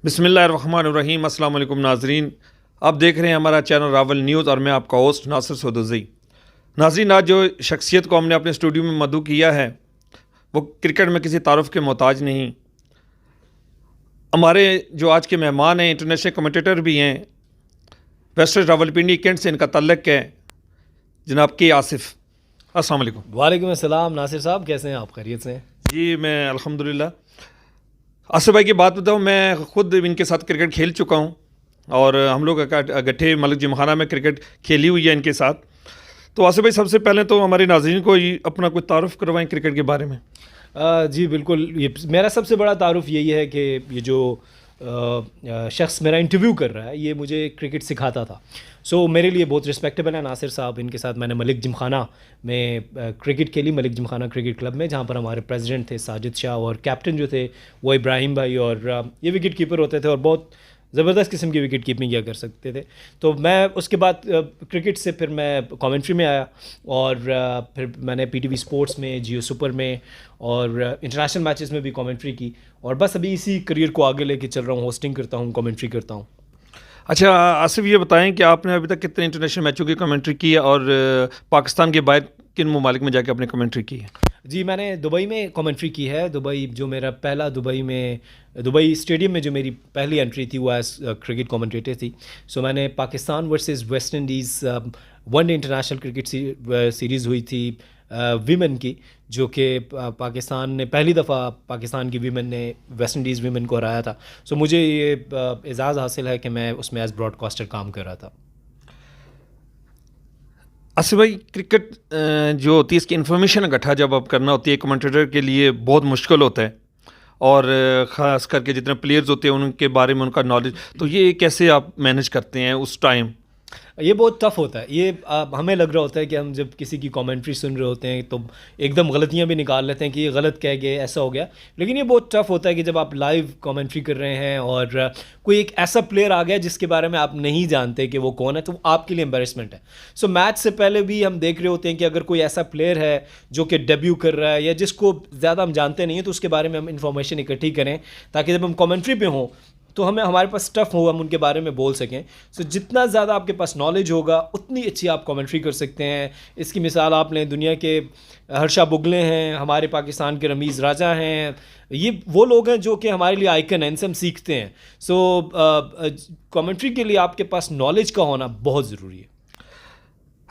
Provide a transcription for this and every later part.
बिस्मिल्लाहिर्रहमानिर्रहीम। अस्सलाम वालेकुम नाजरीन, आप देख रहे हैं हमारा चैनल रावल न्यूज़ और मैं आपका होस्ट नासिर सदुज़ई। नाजरीन, आज जो शख्सियत को हमने अपने स्टूडियो में मदऊ किया है वो क्रिकेट में किसी तारुफ के मोहताज नहीं। हमारे जो आज के मेहमान हैं इंटरनेशनल कमेंटेटर भी हैं, वेस्टर्न रावलपिंडी कैंट से इनका तल्लक है, जनाब के आसिफ। अस्सलाम वालेकुम। वालेकुम अस्सलाम। नासिर साहब कैसे हैं आप? खैरियत से हैं? जी मैं अल्हम्दुलिल्लाह। आसिफ भाई की बात बताऊँ, मैं ख़ुद इनके साथ क्रिकेट खेल चुका हूँ और हम लोग गट्ठे मलिक जिमखाना में क्रिकेट खेली हुई है इनके साथ। तो आसिफ भाई, सबसे पहले तो हमारे नाज़रीन को अपना कुछ तारुफ करवाएं क्रिकेट के बारे में। जी बिल्कुल। ये मेरा सबसे बड़ा तारुफ यही है कि ये जो शख्स मेरा इंटरव्यू कर रहा है ये मुझे क्रिकेट सिखाता था। सो मेरे लिए बहुत रिस्पेक्टेबल है नासिर साहब। इनके साथ मैंने मलिक जिमखाना में क्रिकेट खेली, मलिक जिमखाना क्रिकेट क्लब में, जहाँ पर हमारे प्रेसिडेंट थे साजिद शाह और कैप्टन जो थे वो इब्राहिम भाई, और ये विकेट कीपर होते थे और बहुत ज़बरदस्त किस्म की विकेट कीपिंग किया कर सकते थे। तो मैं उसके बाद क्रिकेट से फिर मैं कमेंट्री में आया और फिर मैंने पीटीवी स्पोर्ट्स में, जियो सुपर में और इंटरनेशनल मैचेस में भी कमेंट्री की और बस अभी इसी करियर को आगे लेके चल रहा हूँ। होस्टिंग करता हूँ, कमेंट्री करता हूँ। अच्छा आसिफ, ये बताएं कि आपने अभी तक कितने इंटरनेशनल मैचों की कमेंट्री की है और पाकिस्तान के बाहर किन ममालिक में जाके आपने कमेंट्री की है? जी मैंने दुबई में कमेंट्री की है। दुबई जो मेरा पहला दुबई स्टेडियम में जो मेरी पहली एंट्री थी वो एज क्रिकेट कमेंटेटर थी। सो मैंने Pakistan versus West Indies one day international cricket series हुई थी वीमेन की, जो कि पाकिस्तान ने पहली दफ़ा पाकिस्तान की वीमेन ने वेस्ट इंडीज़ वीमेन को हराया था। सो मुझे ये एजाज़ हासिल है कि मैं उसमें एज ब्रॉडकास्टर काम कर रहा था। आसिफ भाई, क्रिकेट जो होती है इसकी इन्फॉर्मेशन इकट्ठा जब आप करना होती है कमेंटेटर के लिए बहुत मुश्किल होता है, और ख़ास करके जितने प्लेयर्स होते हैं उनके बारे में उनका नॉलेज, तो ये कैसे आप मैनेज करते हैं उस टाइम? ये बहुत टफ़ होता है। ये हमें लग रहा होता है कि हम जब किसी की कमेंट्री सुन रहे होते हैं तो एकदम गलतियाँ भी निकाल लेते हैं कि ये गलत कह गए, ऐसा हो गया। लेकिन ये बहुत टफ़ होता है कि जब आप लाइव कमेंट्री कर रहे हैं और कोई एक ऐसा प्लेयर आ गया जिसके बारे में आप नहीं जानते कि वो कौन है, तो आपके लिए एम्बेरसमेंट है। सो मैच से पहले भी हम देख रहे होते हैं कि अगर कोई ऐसा प्लेयर है जो कि डेब्यू कर रहा है या जिसको ज़्यादा हम जानते नहीं हैं, तो उसके बारे में हम इंफॉर्मेशन इकट्ठी करें ताकि जब हम कमेंट्री पे हों तो हमारे पास स्टफ़ हो, हम उनके बारे में बोल सकें। सो जितना ज़्यादा आपके पास नॉलेज होगा उतनी अच्छी आप कमेंट्री कर सकते हैं। इसकी मिसाल आप लें, दुनिया के हर्षा बुगले हैं, हमारे पाकिस्तान के रमीज़ राजा हैं, ये वो लोग हैं जो कि हमारे लिए आइकन हैं, इनसे हम सीखते हैं। सो कमेंट्री के लिए आपके पास नॉलेज का होना बहुत ज़रूरी है।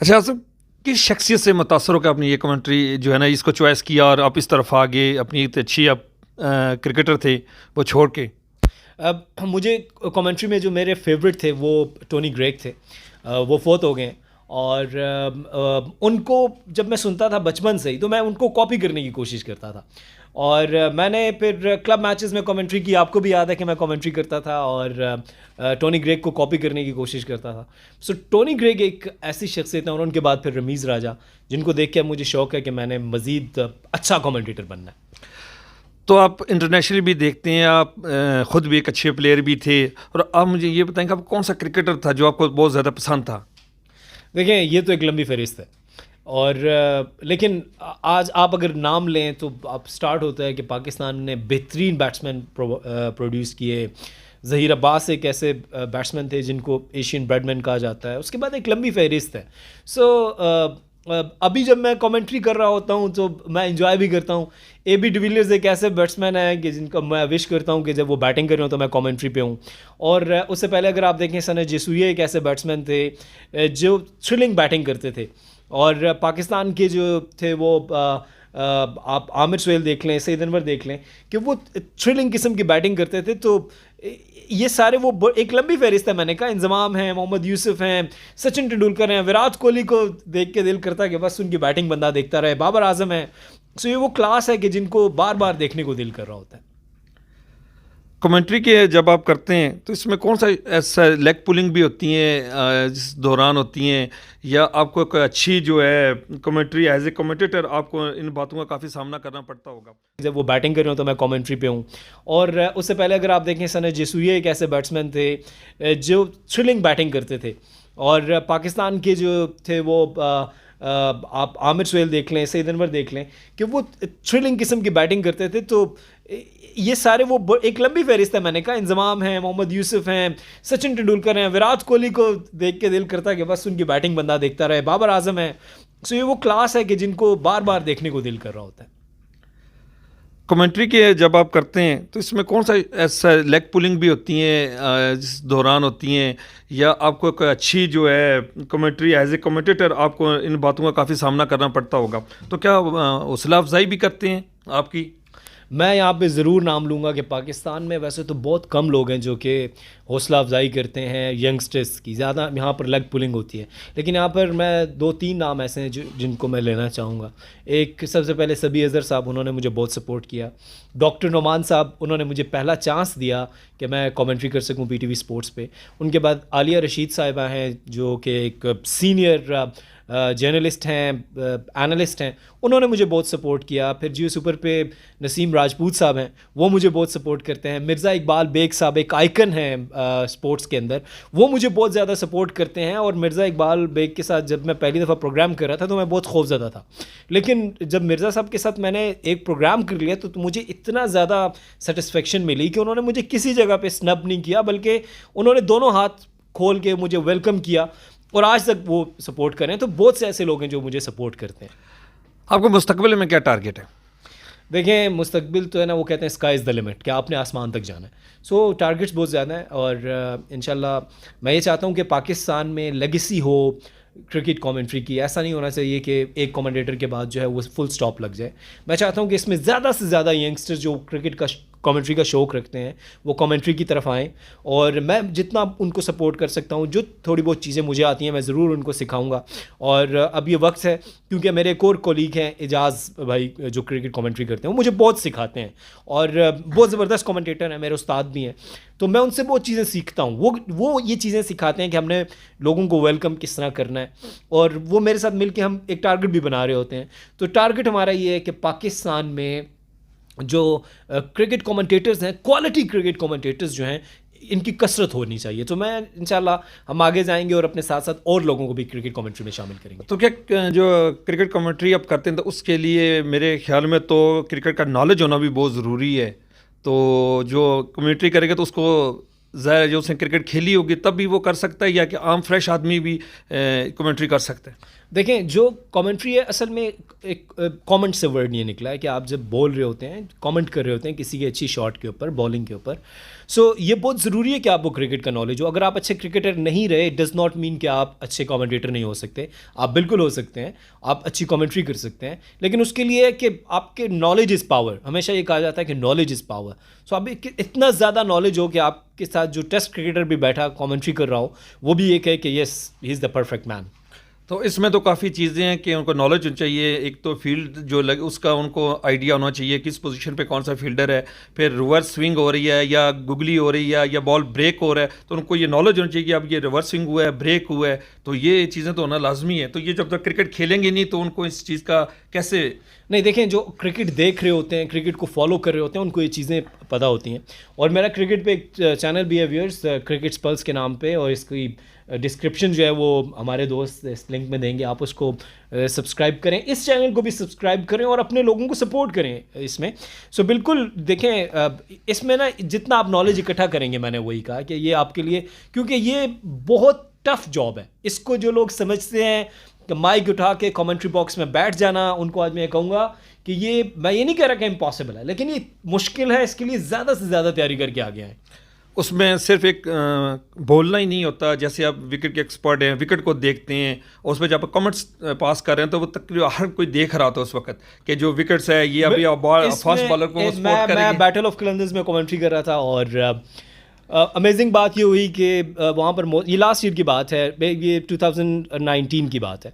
अच्छा आसिफ, किस शख्सियत से मुतासर होकर आपने ये कमेंट्री जो है ना इसको चॉइस किया और आप इस तरफ आ गए, अपनी इतनी अच्छी आप क्रिकेटर थे वो छोड़ के? मुझे कमेंट्री में जो मेरे फेवरेट थे वो टोनी ग्रेग थे। वो फोत हो गए और उनको जब मैं सुनता था बचपन से ही तो मैं उनको कॉपी करने की कोशिश करता था। और मैंने फिर क्लब मैचेस में कमेंट्री की, आपको भी याद है कि मैं कमेंट्री करता था और टोनी ग्रेग को कॉपी करने की कोशिश करता था। सो टोनी ग्रेग एक ऐसी शख्सियत है, और उनके बाद फिर रमीज़ राजा, जिनको देख के मुझे शौक़ है कि मैंने मज़ीद अच्छा कमेंटेटर बनना है। तो आप इंटरनेशनल भी देखते हैं, आप ख़ुद भी एक अच्छे प्लेयर भी थे, और आप मुझे ये बताएं कि आप कौन सा क्रिकेटर था जो आपको बहुत ज़्यादा पसंद था? देखें, ये तो एक लंबी फहरिस्त है और लेकिन आज आप अगर नाम लें तो आप स्टार्ट होता है कि पाकिस्तान ने बेहतरीन बैट्समैन प्रोड्यूस किए। ज़हीर अब्बास एक ऐसे बैट्समैन थे जिनको एशियन ब्रेडमैन कहा जाता है। उसके बाद एक लंबी फहरिस्त है। सो अभी जब मैं कमेंट्री कर रहा होता हूँ तो मैं इंजॉय भी करता हूँ। AB डिविलियर्स एक ऐसे बैट्समैन है कि जिनका मैं विश करता हूँ कि जब वो बैटिंग कर रहे हो तो मैं कमेंट्री पे हूँ। और उससे पहले अगर आप देखें, सने जसूए एक ऐसे बैट्समैन थे जो थ्रिलिंग बैटिंग करते थे। और पाकिस्तान के जो थे वो आप आमिर सुहेल देख लें, सईद अनवर देख लें कि वो थ्रिलिंग किस्म की बैटिंग करते थे। तो ये सारे वो एक लंबी फहरिस्त है। मैंने कहा इंजमाम हैं, मोहम्मद यूसुफ हैं, सचिन तेंदुलकर हैं, विराट कोहली को देख के दिल करता है कि बस उनकी बैटिंग बंदा देखता रहे, बाबर आजम है। सो ये वो क्लास है कि जिनको बार बार देखने को दिल कर रहा होता है। कमेंट्री के जब आप करते हैं तो इसमें कौन सा ऐसा लेग पुलिंग भी होती हैं जिस दौरान होती हैं, या आपको कोई अच्छी जो है कमेंट्री एज ए कमेंटेटर आपको इन बातों का काफ़ी सामना करना पड़ता होगा? जब वो बैटिंग कर रहे हो तो मैं कमेंट्री पे हूँ। और उससे पहले अगर आप देखें, सने जसूए एक ऐसे बैट्समैन थे जो थ्रिलिंग बैटिंग करते थे। और पाकिस्तान के जो थे वो आप आमिर सुहेल देख लें, सईद अनवर देख लें कि वो थ्रिलिंग किस्म की बैटिंग करते थे। तो ये सारे वो एक लंबी फहरिस्त है। मैंने कहा इंजमाम हैं, मोहम्मद यूसुफ हैं, सचिन तेंदुलकर हैं, विराट कोहली को देख के दिल करता है कि बस उनकी बैटिंग बंदा देखता रहे, बाबर आजम है। सो ये वो क्लास है कि जिनको बार बार देखने को दिल कर रहा होता है। कमेंट्री के जब आप करते हैं तो इसमें कौन सा ऐसा लेग पुलिंग भी होती हैं जिस दौरान होती हैं, या आपको कोई अच्छी जो है कमेंट्री एज ए कमेंटेटर आपको इन बातों का काफ़ी सामना करना पड़ता होगा, तो क्या हौसला अफजाई भी करते हैं आपकी? मैं यहाँ पे ज़रूर नाम लूँगा कि पाकिस्तान में वैसे तो बहुत कम लोग हैं जो कि हौसला अफजाई करते हैं यंगस्टर्स की, ज़्यादा यहाँ पर लेग पुलिंग होती है। लेकिन यहाँ पर मैं 2-3 नाम ऐसे हैं जिनको मैं लेना चाहूँगा। एक सबसे पहले सबी अज़हर साहब, उन्होंने मुझे बहुत सपोर्ट किया। डॉक्टर नोमान साहब, उन्होंने मुझे पहला चांस दिया कि मैं कमेंट्री कर सकूँ PTV स्पोर्ट्स पे। उनके बाद आलिया रशीद साहिबा हैं जो कि एक सीनियर जर्नलिस्ट हैं, एनालिस्ट हैं, उन्होंने मुझे बहुत सपोर्ट किया। फिर जियो सुपर पे नसीम राजपूत साहब हैं, वो मुझे बहुत सपोर्ट करते हैं। मिर्ज़ा इकबाल बेग साहब एक आइकन हैं स्पोर्ट्स के अंदर, वो मुझे बहुत ज़्यादा सपोर्ट करते हैं। और मिर्ज़ा इकबाल बेग के साथ जब मैं पहली दफ़ा प्रोग्राम कर रहा था तो मैं बहुत खौफज़दा था, लेकिन जब मिर्ज़ा साहब के साथ मैंने एक प्रोग्राम कर लिया तो मुझे इतना ज़्यादा सेटिस्फेक्शन मिली कि उन्होंने मुझे किसी जगह पे स्नब नहीं किया, बल्कि उन्होंने दोनों हाथ खोल के मुझे वेलकम किया और आज तक वो सपोर्ट कर रहे हैं। तो बहुत से ऐसे लोग हैं जो मुझे सपोर्ट करते हैं। आपको मुस्तकबिल में क्या टारगेट है? देखें, मुस्तकबिल तो है ना, वो कहते हैं स्काई इज़ द लिमिट, कि आपने आसमान तक जाना है। सो टारगेट्स बहुत ज़्यादा हैं और इंशाल्लाह मैं ये चाहता हूँ कि पाकिस्तान में लेगेसी हो क्रिकेट कमेंट्री की। ऐसा नहीं होना चाहिए कि एक कमेंटेटर के बाद जो है वो फुल स्टॉप लग जाए। मैं चाहता हूँ कि इसमें ज़्यादा से ज़्यादा यंगस्टर्स जो क्रिकेट का कमेंट्री का शौक़ रखते हैं वो कमेंट्री की तरफ आएँ, और मैं जितना उनको सपोर्ट कर सकता हूँ, जो थोड़ी बहुत चीज़ें मुझे आती हैं मैं ज़रूर उनको सिखाऊंगा। और अब ये वक्त है, क्योंकि मेरे एक और कोलीग हैं एजाज़ भाई जो क्रिकेट कमेंट्री करते हैं, वो मुझे बहुत सिखाते हैं और बहुत ज़बरदस्त कमेंटेटर हैं, मेरे उस्ताद भी हैं। तो मैं उनसे बहुत चीज़ें सीखता हूँ। वो ये चीज़ें सिखाते हैं कि हमने लोगों को वेलकम किस तरह करना है, और वो मेरे साथ मिलकर हम एक टारगेट भी बना रहे होते हैं। तो टारगेट हमारा ये है कि पाकिस्तान में जो क्रिकेट कमेंटेटर्स हैं, क्वालिटी क्रिकेट कमेंटेटर्स जो हैं, इनकी कसरत होनी चाहिए। तो मैं इंशाल्लाह हम आगे जाएंगे और अपने साथ साथ और लोगों को भी क्रिकेट कमेंट्री में शामिल करेंगे। तो क्या जो क्रिकेट कमेंट्री आप करते हैं तो उसके लिए मेरे ख्याल में तो क्रिकेट का नॉलेज होना भी बहुत ज़रूरी है। तो जो कमेंट्री करेगा तो उसको ज़ाहिर जो उसने क्रिकेट खेली होगी तब भी वो कर सकता है, या कि आम फ्रेश आदमी भी कमेंट्री कर सकता है? देखें, जो कमेंट्री है असल में एक कमेंट से वर्ड नहीं निकला है कि आप जब बोल रहे होते हैं, कमेंट कर रहे होते हैं किसी की अच्छी शॉट के ऊपर, बॉलिंग के ऊपर। सो ये बहुत ज़रूरी है कि आपको क्रिकेट का नॉलेज हो। अगर आप अच्छे क्रिकेटर नहीं रहे, डज़ नॉट मीन कि आप अच्छे कमेंटेटर नहीं हो सकते। आप बिल्कुल हो सकते हैं, आप अच्छी कमेंट्री कर सकते हैं, लेकिन उसके लिए कि आपके नॉलेज इज़ पावर। हमेशा ये कहा जाता है कि नॉलेज इज़ पावर। सो आप इतना ज़्यादा नॉलेज हो कि आपके साथ जो टेस्ट क्रिकेटर भी बैठा कमेंट्री कर रहा हो वो भी ये कहे कि yes he is the perfect man. तो इसमें तो काफ़ी चीज़ें हैं कि उनको नॉलेज होनी चाहिए। एक तो फील्ड जो लगे उसका उनको आइडिया होना चाहिए, किस पोजीशन पे कौन सा फील्डर है, फिर रिवर्स स्विंग हो रही है या गुगली हो रही है या बॉल ब्रेक हो रहा है, तो उनको ये नॉलेज होनी चाहिए कि अब ये रिवर्स स्विंग हुआ है, ब्रेक हुआ है। तो ये चीज़ें तो होना लाजमी है। तो ये जब तक क्रिकेट खेलेंगे नहीं तो उनको इस चीज़ का कैसे? नहीं, देखें, जो क्रिकेट देख रहे होते हैं, क्रिकेट को फॉलो कर रहे होते हैं, उनको ये चीज़ें पता होती हैं। और मेरा क्रिकेट पे एक चैनल भी है व्यूअर्स, क्रिकेट स्पल्स के नाम पे, और इसकी डिस्क्रिप्शन जो है वो हमारे दोस्त इस लिंक में देंगे, आप उसको सब्सक्राइब करें, इस चैनल को भी सब्सक्राइब करें और अपने लोगों को सपोर्ट करें इसमें। सो बिल्कुल देखें, इसमें ना जितना आप नॉलेज इकट्ठा करेंगे, मैंने वही कहा कि ये आपके लिए, क्योंकि ये बहुत टफ जॉब है। इसको जो लोग समझते हैं कि माइक उठा के कमेंट्री बॉक्स में बैठ जाना, उनको आज मैं कहूँगा कि ये, मैं ये नहीं कह रहा कि इम्पॉसिबल है, लेकिन ये मुश्किल है। इसके लिए ज़्यादा से ज़्यादा तैयारी करके आगे आएँ। उसमें सिर्फ एक बोलना ही नहीं होता। जैसे आप विकेट के एक्सपर्ट हैं, विकेट को देखते हैं और उस पर जब आप कमेंट्स पास कर रहे हैं तो वो तकरीबन हर कोई देख रहा था उस वक्त कि जो विकेट्स है ये अभी फास्ट बॉलर को सपोर्ट करेंगे। मैं बैटल ऑफ कलंदर्स में कमेंट्री कर रहा था और अमेजिंग बात ये हुई कि वहाँ पर, ये लास्ट ईयर की बात है, ये 2019 की बात है,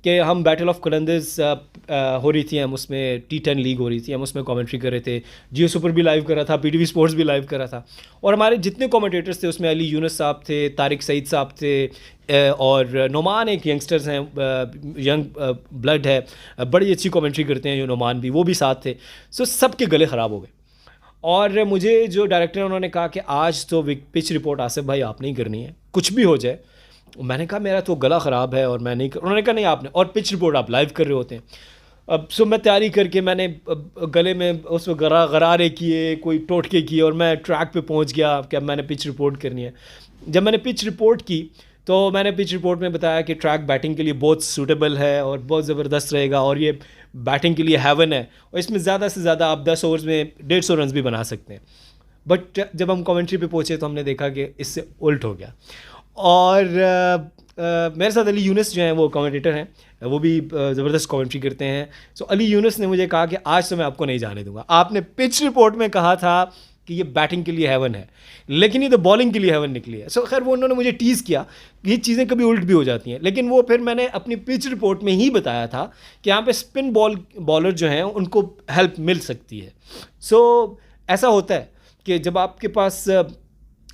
कि हम बैटल ऑफ कलंदर्स हो रही थी, हम उसमें T10 लीग हो रही थी, हम उसमें कमेंट्री कर रहे थे। जियो सुपर भी लाइव कर रहा था, PTV स्पोर्ट्स भी लाइव कर रहा था, और हमारे जितने कमेंटेटर्स थे उसमें अली यूनुस साहब थे, तारिक सईद साहब थे, और नोमान एक यंगस्टर्स हैं, यंग ब्लड है, बड़ी अच्छी कमेंट्री करते हैं जो नोमान भी, वो भी साथ थे। सो सबके गले ख़राब हो गए, और मुझे जो डायरेक्टर है उन्होंने कहा कि आज तो पिच रिपोर्ट आसिफ भाई आपने ही करनी है, कुछ भी हो जाए मैंने कहा मेरा तो गला ख़राब है और मैं नहीं उन्होंने कहा नहीं आपने, और पिच रिपोर्ट आप लाइव कर रहे होते हैं। अब सो मैं तैयारी करके मैंने गले में उसमें गरारे किए, कोई टोटके किए, और मैं ट्रैक पे पहुंच गया कि अब मैंने पिच रिपोर्ट करनी है। जब मैंने पिच रिपोर्ट की तो मैंने पिच रिपोर्ट में बताया कि ट्रैक बैटिंग के लिए बहुत सूटेबल है और बहुत ज़बरदस्त रहेगा, और ये बैटिंग के लिए हेवन है, और इसमें ज़्यादा से ज़्यादा आप 10 ओवर्स में 150 रन भी बना सकते हैं। बट जब हम कमेंट्री पे पहुँचे तो हमने देखा कि इससे उल्ट हो गया। और मेरे साथ अली यूनुस जो हैं वो कमेंटेटर हैं, वो भी ज़बरदस्त कमेंट्री करते हैं। सो अली यूनुस ने मुझे कहा कि आज तो मैं आपको नहीं जाने दूंगा, आपने पिच रिपोर्ट में कहा था कि ये बैटिंग के लिए हेवन है, लेकिन ये तो बॉलिंग के लिए हेवन निकली है। सो खैर वो उन्होंने मुझे टीज़ किया, ये चीज़ें कभी उल्ट भी हो जाती हैं, लेकिन वो फिर मैंने अपनी पिच रिपोर्ट में ही बताया था कि यहाँ पे स्पिन बॉलर जो हैं उनको हेल्प मिल सकती है। सो ऐसा होता है कि जब आपके पास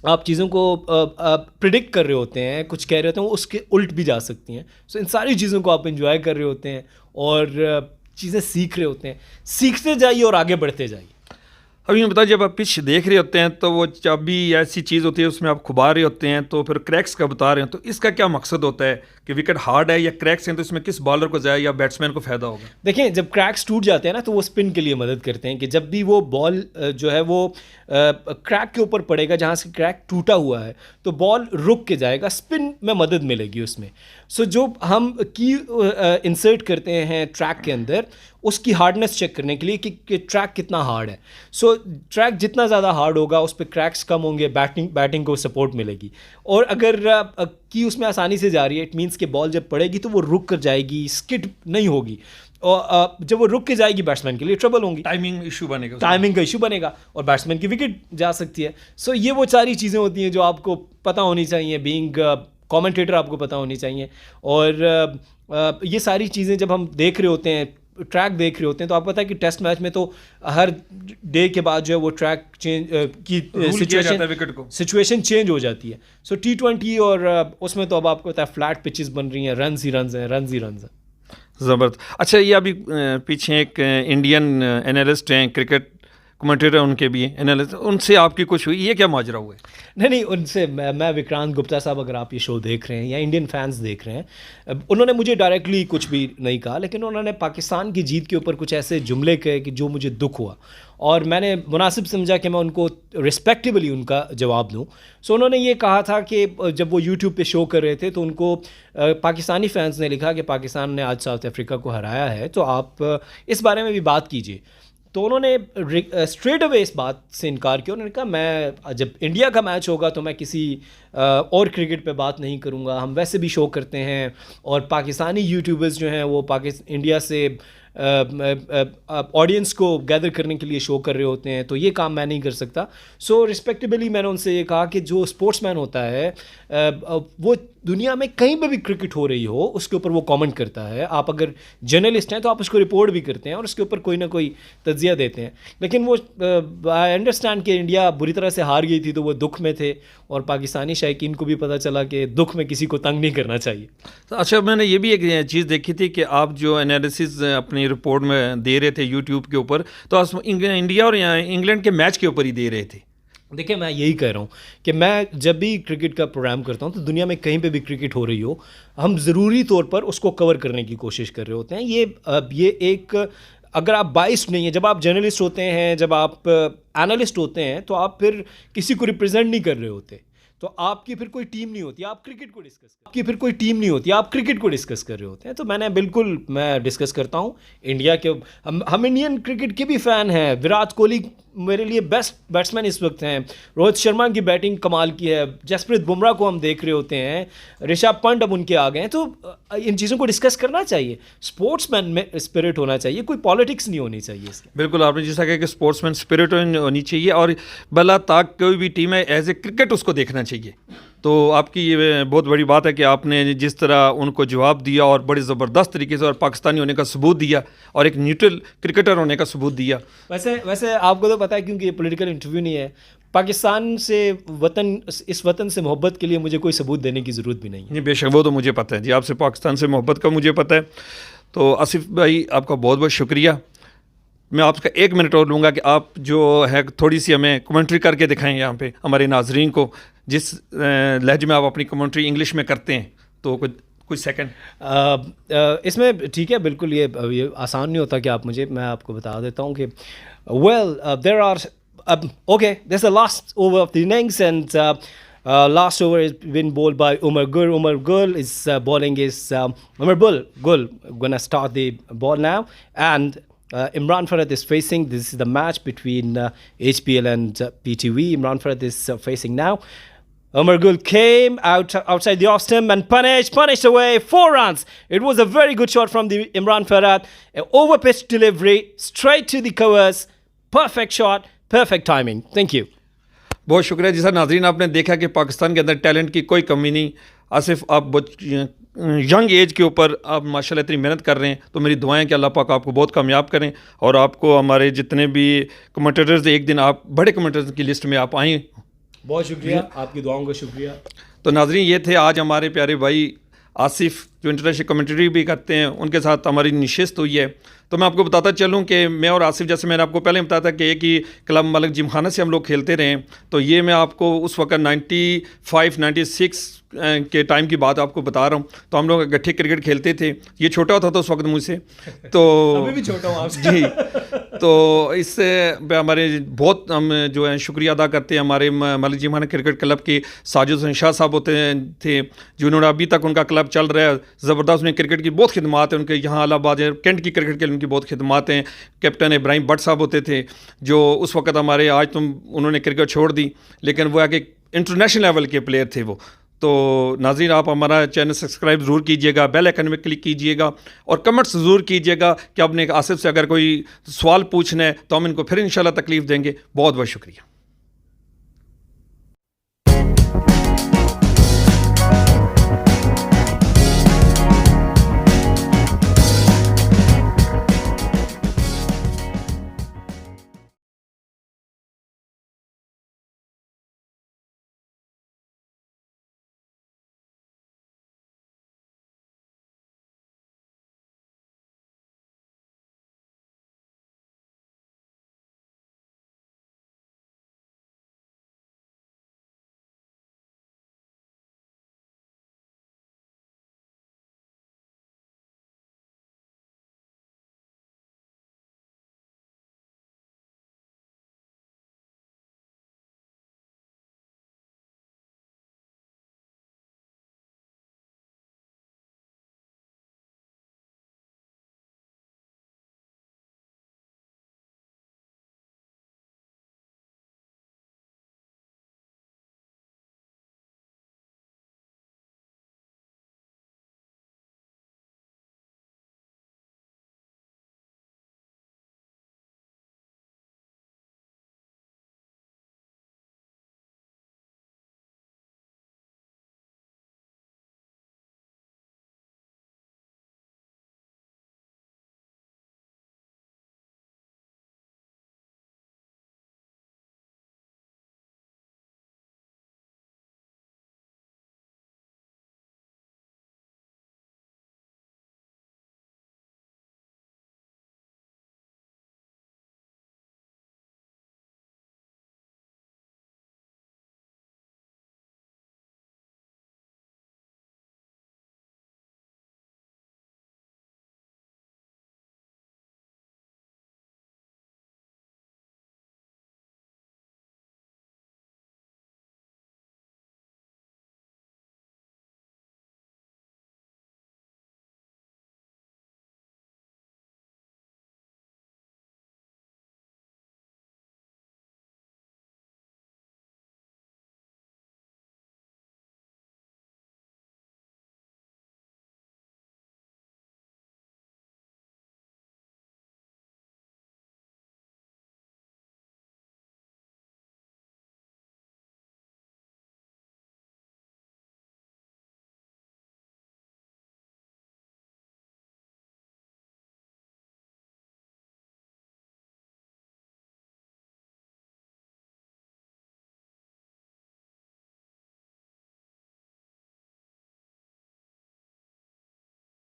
आप चीज़ों को प्रिडिक्ट कर रहे होते हैं, कुछ कह रहे होते हैं, वो उसके उल्ट भी जा सकती हैं। सो इन सारी चीज़ों को आप एंजॉय कर रहे होते हैं और चीज़ें सीख रहे होते हैं। सीखते जाइए और आगे बढ़ते जाइए। अब ये बताइए, जब आप पिच देख रहे होते हैं तो वो जब भी ऐसी चीज़ होती है उसमें आप खुबा रहे होते हैं, तो फिर क्रैक्स का बता रहे हैं, तो इसका क्या मकसद होता है कि विकेट हार्ड है या क्रैक्स हैं, तो इसमें किस बॉलर को जाए या बैट्समैन को फ़ायदा होगा? देखें, जब क्रैक्स टूट जाते हैं ना तो वो स्पिन के लिए मदद करते हैं कि जब भी वो बॉल जो है वो क्रैक के ऊपर पड़ेगा जहाँ से क्रैक टूटा हुआ है, तो बॉल रुक के जाएगा, स्पिन में मदद मिलेगी उसमें। सो जो हम की इंसर्ट करते हैं ट्रैक के अंदर, उसकी हार्डनेस चेक करने के लिए कि ट्रैक कितना हार्ड है। सो ट्रैक जितना ज़्यादा हार्ड होगा उस पर क्रैक्स कम होंगे, बैटिंग को सपोर्ट मिलेगी। और अगर की उसमें आसानी से जा रही है, इट मीन्स कि बॉल जब पड़ेगी तो वो रुक कर जाएगी, स्किड नहीं होगी, और जब वो रुक के जाएगी बैट्समैन के लिए ट्रबल होंगी, टाइमिंग इशू बनेगा, टाइमिंग का इशू बनेगा और बैट्समैन की विकेट जा सकती है। सो ये वो सारी चीज़ें होती हैं जो आपको पता होनी चाहिए, बीइंग कमेंटेटर आपको पता होनी चाहिए। और ये सारी चीज़ें जब हम देख रहे होते हैं, ट्रैक देख रहे होते हैं, तो आपको पता है कि टेस्ट मैच में तो हर डे के बाद जो है वो ट्रैक चेंज की सिचुएशन चेंज हो जाती है। सो T20 और उसमें तो अब आपको पता है फ्लैट पिचेस बन रही हैं, रन ही रन हैं। ज़बरदस्त। अच्छा, ये अभी पीछे एक इंडियन एनालिस्ट हैं, क्रिकेट कमेंटेटर उनके भी एनालिस्ट, उनसे आपकी कुछ हुई, ये क्या माजरा हुआ है? नहीं, उनसे मैं विक्रांत गुप्ता साहब, अगर आप ये शो देख रहे हैं या इंडियन फैंस देख रहे हैं, उन्होंने मुझे डायरेक्टली कुछ भी नहीं कहा, लेकिन उन्होंने पाकिस्तान की जीत के ऊपर कुछ ऐसे जुमले कहे कि जो मुझे दुख हुआ, और मैंने मुनासिब समझा कि मैं उनको रिस्पेक्टेबली उनका जवाब दूं। सो उन्होंने ये कहा था कि जब वो यूट्यूब पे शो कर रहे थे तो उनको पाकिस्तानी फैंस ने लिखा कि पाकिस्तान ने आज साउथ अफ्रीका को हराया है, तो आप इस बारे में भी बात कीजिए। तो उन्होंने स्ट्रेट अवे इस बात से इनकार किया। उन्होंने कहा मैं जब इंडिया का मैच होगा तो मैं किसी और क्रिकेट पे बात नहीं करूँगा, हम वैसे भी शो करते हैं, और पाकिस्तानी यूट्यूबर्स जो हैं वो इंडिया से ऑडियंस को गैदर करने के लिए शो कर रहे होते हैं, तो ये काम मैं नहीं कर सकता। सो रिस्पेक्टेबली मैंने उनसे ये कहा कि जो स्पोर्ट्समैन होता है वो दुनिया में कहीं पर भी क्रिकेट हो रही हो उसके ऊपर वो कमेंट करता है। आप अगर जर्नलिस्ट हैं तो आप उसको रिपोर्ट भी करते हैं और उसके ऊपर कोई ना कोई तज्जिया देते हैं। लेकिन वो आई अंडरस्टैंड कि इंडिया बुरी तरह से हार गई थी तो वो दुख में थे, और पाकिस्तानी शायकीन को भी पता चला कि दुख में किसी को तंग नहीं करना चाहिए। अच्छा, मैंने ये भी एक चीज़ देखी थी कि आप जो एनालिसिस अपनी रिपोर्ट में दे रहे थे यूट्यूब के ऊपर, तो आप इंडिया और इंग्लैंड के मैच के ऊपर ही दे रहे थे। देखिए, मैं यही कह रहा हूँ कि मैं जब भी क्रिकेट का प्रोग्राम करता हूँ तो दुनिया में कहीं पे भी क्रिकेट हो रही हो, हम ज़रूरी तौर पर उसको कवर करने की कोशिश कर रहे होते हैं। ये एक, अगर आप बाइस्ड नहीं है, जब आप जर्नलिस्ट होते हैं, जब आप एनालिस्ट होते हैं, तो आप फिर किसी को रिप्रेजेंट नहीं कर रहे होते, तो आपकी फिर कोई टीम नहीं होती, आप क्रिकेट को डिस्कस कर रहे होते हैं। तो मैं डिस्कस करता हूँ इंडिया के, हम इंडियन क्रिकेट के भी फ़ैन हैं। विराट कोहली मेरे लिए बेस्ट बैट्समैन इस वक्त हैं, रोहित शर्मा की बैटिंग कमाल की है, जसप्रीत बुमराह को हम देख रहे होते हैं, ऋषभ पंत अब उनके आ गए हैं। तो इन चीज़ों को डिस्कस करना चाहिए, स्पोर्ट्समैन में स्पिरिट होना चाहिए, कोई पॉलिटिक्स नहीं होनी चाहिए इसके। बिल्कुल, आपने जैसा कहा कि स्पोर्ट्समैन स्पिरिट होनी चाहिए, और भला ताक कोई भी टीम है एज ए क्रिकेट उसको देखना चाहिए। तो आपकी ये बहुत बड़ी बात है कि आपने जिस तरह उनको जवाब दिया और बड़े ज़बरदस्त तरीके से, और पाकिस्तानी होने का सबूत दिया और एक न्यूट्रल क्रिकेटर होने का सबूत दिया। वैसे आपको तो पता है, क्योंकि ये पॉलिटिकल इंटरव्यू नहीं है, पाकिस्तान से इस वतन से मोहब्बत के लिए मुझे कोई सबूत देने की ज़रूरत भी नहीं है। नहीं, बेशक, वो तो मुझे पता है जी, आपसे पाकिस्तान से मोहब्बत का मुझे पता है। तो आसिफ भाई, आपका बहुत बहुत शुक्रिया। मैं आपका 1 मिनट और लूँगा कि आप जो है थोड़ी सी हमें कमेंट्री करके दिखाएं यहाँ पे हमारे नाजरीन को, जिस लहजे में आप अपनी कमेंट्री इंग्लिश में करते हैं, तो कुछ सेकंड। इसमें ठीक है, बिल्कुल ये आसान नहीं होता कि मैं आपको बता देता हूँ कि well there are okay, this the last over of the innings and last over is been bowled by Umar Gul. Umar Gul is bowling is Umar Gul gonna start the ball now, and Imran Farhat is facing. This is the match between HPL and PTV. Imran Farhat is facing now. Umar Gul came outside the off stump and punished away 4 runs. It was a very good shot from the Imran Farhat. Over pitch delivery, straight to the covers. Perfect shot, perfect timing. Thank you. बहुत शुक्रिया जी sir. नाजरीन, आपने देखा कि पाकिस्तान के अंदर talent की कोई कमी नहीं। आसिफ, आप बहुत यंग एज के ऊपर आप माशाल्लाह इतनी मेहनत कर रहे हैं, तो मेरी दुआएं कि अल्लाह पाक आपको बहुत कामयाब करें और आपको हमारे जितने भी कमेंटेटर्स, एक दिन आप बड़े कमेंटेटर्स की लिस्ट में आप आएँ। बहुत शुक्रिया, आपकी दुआओं का शुक्रिया। तो नाजरीन, ये थे आज हमारे प्यारे भाई आसिफ, जो इंटरनेशनल कमेंट्री भी करते हैं, उनके साथ हमारी निशिस्त हुई है। तो मैं आपको बताता चलूं कि मैं और आसिफ, जैसे मैंने आपको पहले बताया था कि एक ही क्लब मलिक जिमखाना से हम लोग खेलते रहे हैं, तो ये मैं आपको उस वक्त 95-96 के टाइम की बात आपको बता रहा हूँ। तो हम लोग इकट्ठे क्रिकेट खेलते थे। ये छोटा होता था उस वक्त मुझसे, तो अभी भी छोटा हूँ आपसे। जी, तो इससे हमारे बहुत हम जो है शुक्रिया अदा करते हैं हमारे मलिक जिमखाना क्रिकेट क्लब के साजिद हुसैन शाह साहब होते थे, जिन्होंने अभी तक उनका क्लब चल रहा है। ज़बरदस्त उन्हें क्रिकेट की बहुत खिदमात है, उनके यहाँ इलाहाबाद कैंट की क्रिकेट के लिए उनकी बहुत खिदमात हैं। कैप्टन इब्राहिम भट्ट साहब होते थे, जो उस वक्त हमारे, आज तो उन्होंने क्रिकेट छोड़ दी, लेकिन वो आगे इंटरनेशनल लेवल के प्लेयर थे वो। तो नाज़रीन, आप हमारा चैनल सब्सक्राइब ज़रूर कीजिएगा, बेल आइकन में क्लिक कीजिएगा और कमेंट्स ज़रूर कीजिएगा कि आपने आसिफ से अगर कोई सवाल पूछना है तो हम इनको फिर इंशाल्लाह तकलीफ़ देंगे। बहुत बहुत शुक्रिया।